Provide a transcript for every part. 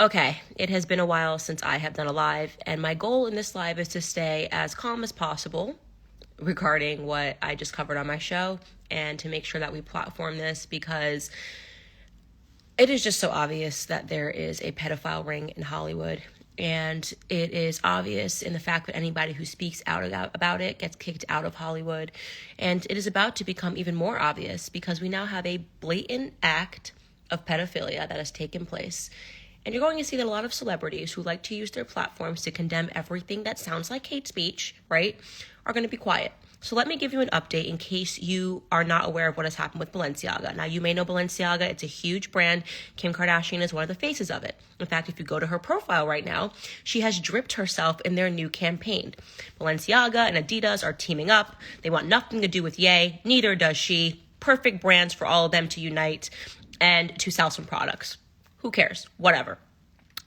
Okay, it has been a while since I have done a live, and my goal in this live is to stay as calm as possible regarding what I just covered on my show and to make sure that we platform this because it is just so obvious that there is a pedophile ring in Hollywood. And it is obvious in the fact that anybody who speaks out about it gets kicked out of Hollywood. And it is about to become even more obvious because we now have a blatant act of pedophilia that has taken place. And you're going to see that a lot of celebrities who like to use their platforms to condemn everything that sounds like hate speech, right, are going to be quiet. So let me give you an update in case you are not aware of what has happened with Balenciaga. Now, you may know Balenciaga. It's a huge brand. Kim Kardashian is one of the faces of it. In fact, if you go to her profile right now, she has dripped herself in their new campaign. Balenciaga and Adidas are teaming up. They want nothing to do with Ye. Neither does she. Perfect brands for all of them to unite and to sell some products. Who cares? Whatever.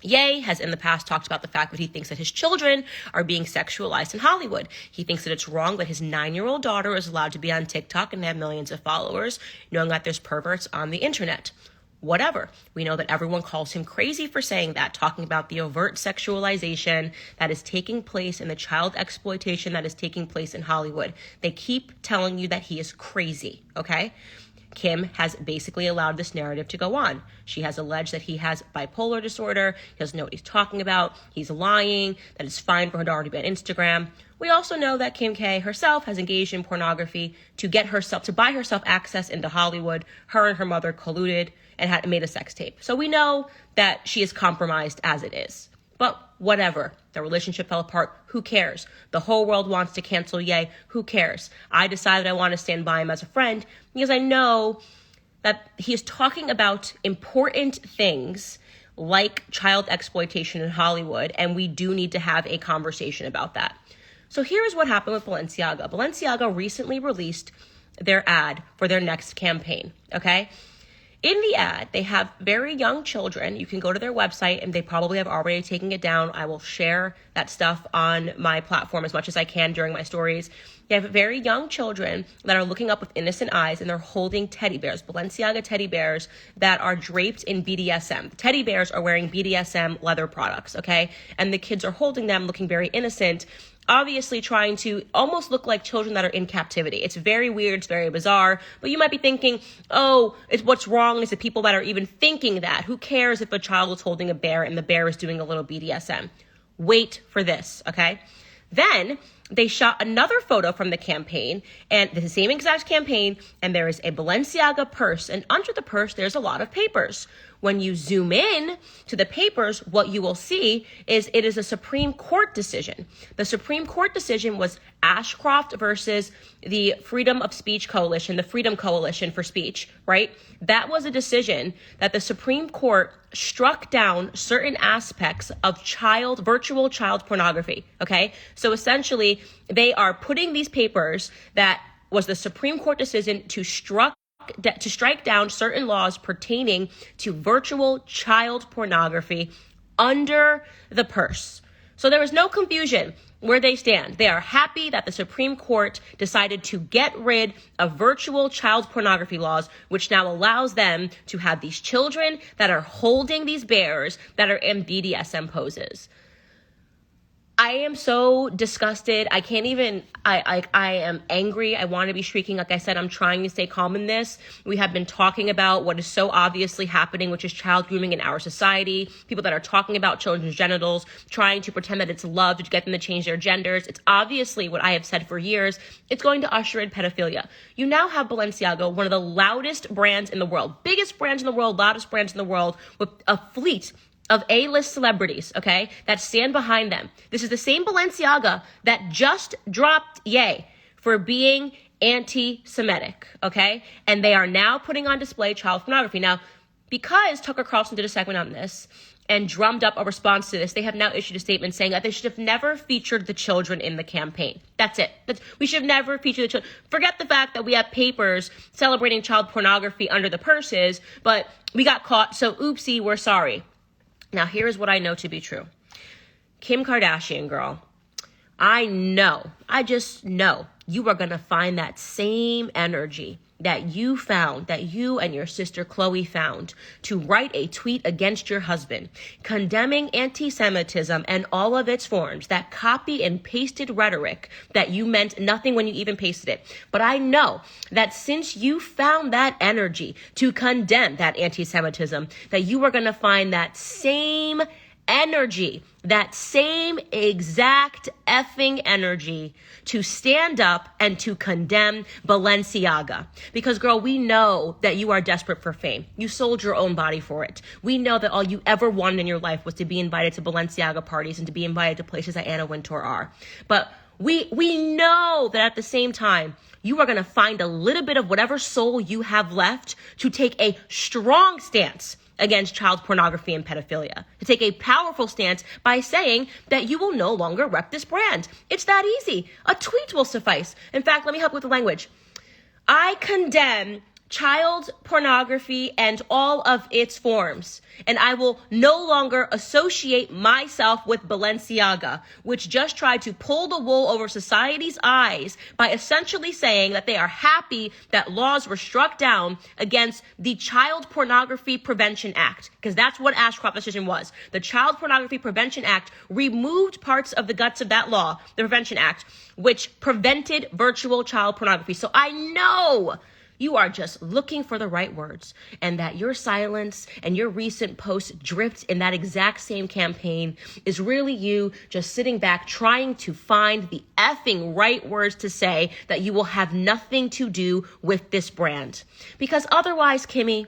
Ye has in the past talked about the fact that he thinks that his children are being sexualized in Hollywood. He thinks that it's wrong that his 9-year-old daughter is allowed to be on TikTok and have millions of followers, knowing that there's perverts on the internet. Whatever. We know that everyone calls him crazy for saying that, talking about the overt sexualization that is taking place and the child exploitation that is taking place in Hollywood. They keep telling you that he is crazy, okay? Kim has basically allowed this narrative to go on. She has alleged that he has bipolar disorder, he doesn't know what he's talking about, he's lying, that it's fine for her daughter to be on Instagram. We also know that Kim K herself has engaged in pornography to buy herself access into Hollywood. Her and her mother colluded and made a sex tape. So we know that she is compromised as it is. But whatever. The relationship fell apart. Who cares? The whole world wants to cancel Ye. Who cares? I decided I want to stand by him as a friend because I know that he is talking about important things like child exploitation in Hollywood, and we do need to have a conversation about that. So here's what happened with Balenciaga. Balenciaga recently released their ad for their next campaign, okay? In the ad, they have very young children. You can go to their website, and they probably have already taken it down. I will share that stuff on my platform as much as I can during my stories. They have very young children that are looking up with innocent eyes, and they're holding teddy bears, Balenciaga teddy bears that are draped in BDSM. The teddy bears are wearing BDSM leather products, okay? And the kids are holding them looking very innocent, obviously trying to almost look like children that are in captivity. It's very weird. It's very bizarre. But you might be thinking, oh, what's wrong is the people that are even thinking that. Who cares if a child is holding a bear and the bear is doing a little BDSM? Wait for this, okay? Then they shot another photo from the campaign, and the same exact campaign, and there is a Balenciaga purse, and under the purse, there's a lot of papers. When you zoom in to the papers, what you will see is it is a Supreme Court decision. The Supreme Court decision was Ashcroft versus the Freedom of Speech Coalition, the Freedom Coalition for Speech, right? That was a decision that the Supreme Court struck down certain aspects of virtual child pornography, okay? So essentially, they are putting these papers that was the Supreme Court decision to strike down certain laws pertaining to virtual child pornography under the purse. So there is no confusion where they stand. They are happy that the Supreme Court decided to get rid of virtual child pornography laws, which now allows them to have these children that are holding these bears that are in BDSM poses. I am so disgusted. I can't even, I am angry. I want to be shrieking. Like I said, I'm trying to stay calm in this. We have been talking about what is so obviously happening, which is child grooming in our society. People that are talking about children's genitals, trying to pretend that it's love to get them to change their genders. It's obviously what I have said for years. It's going to usher in pedophilia. You now have Balenciaga, one of the loudest brands in the world, biggest brands in the world, loudest brands in the world, with a fleet of A-list celebrities, okay, that stand behind them. This is the same Balenciaga that just dropped Ye for being anti-Semitic, okay? And they are now putting on display child pornography. Now, because Tucker Carlson did a segment on this and drummed up a response to this, they have now issued a statement saying that they should have never featured the children in the campaign. That's it. We should have never featured the children. Forget the fact that we have papers celebrating child pornography under the purses, but we got caught, so oopsie, we're sorry. Now, here's what I know to be true. Kim Kardashian, girl, I just know you are going to find that same energy that you and your sister Chloe found to write a tweet against your husband, condemning anti-Semitism and all of its forms, that copy and pasted rhetoric that you meant nothing when you even pasted it. But I know that since you found that energy to condemn that anti-Semitism, that you are going to find that same energy, that same exact effing energy to stand up and to condemn Balenciaga. Because girl, we know that you are desperate for fame. You sold your own body for it. We know that all you ever wanted in your life was to be invited to Balenciaga parties and to be invited to places that Anna Wintour are. But we know that at the same time, you are going to find a little bit of whatever soul you have left to take a strong stance against child pornography and pedophilia, to take a powerful stance by saying that you will no longer rep this brand. It's that easy. A tweet will suffice. In fact, let me help with the language. I condemn child pornography and all of its forms, and I will no longer associate myself with Balenciaga, which just tried to pull the wool over society's eyes by essentially saying that they are happy that laws were struck down against the Child Pornography Prevention Act, because that's what Ashcroft's decision was. The Child Pornography Prevention Act removed parts of the guts of that law, the Prevention Act, which prevented virtual child pornography. So I know you are just looking for the right words, and that your silence and your recent posts dripped in that exact same campaign is really you just sitting back trying to find the effing right words to say that you will have nothing to do with this brand. Because otherwise, Kimmy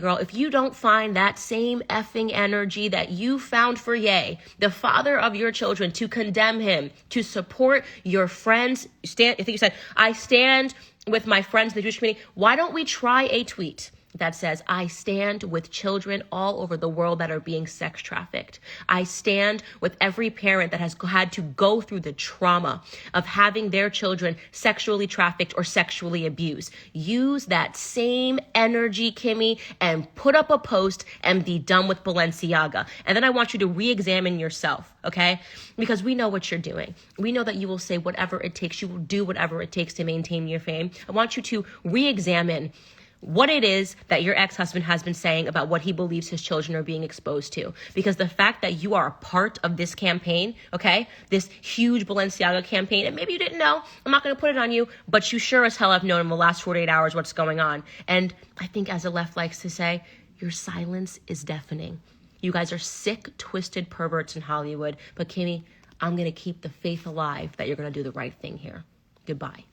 girl, if you don't find that same effing energy that you found for Ye, the father of your children, to condemn him, to support your friends, I think you said, I stand with my friends in the Jewish community. Why don't we try a tweet that says, I stand with children all over the world that are being sex trafficked. I stand with every parent that has had to go through the trauma of having their children sexually trafficked or sexually abused. Use that same energy, Kimmy, and put up a post and be done with Balenciaga. And then I want you to re-examine yourself, okay? Because we know what you're doing. We know that you will say whatever it takes. You will do whatever it takes to maintain your fame. I want you to re-examine what it is that your ex-husband has been saying about what he believes his children are being exposed to. Because the fact that you are a part of this campaign, okay, this huge Balenciaga campaign, and maybe you didn't know, I'm not going to put it on you, but you sure as hell have known in the last 48 hours what's going on. And I think, as the left likes to say, your silence is deafening. You guys are sick, twisted perverts in Hollywood. But Kimmy, I'm going to keep the faith alive that you're going to do the right thing here. Goodbye.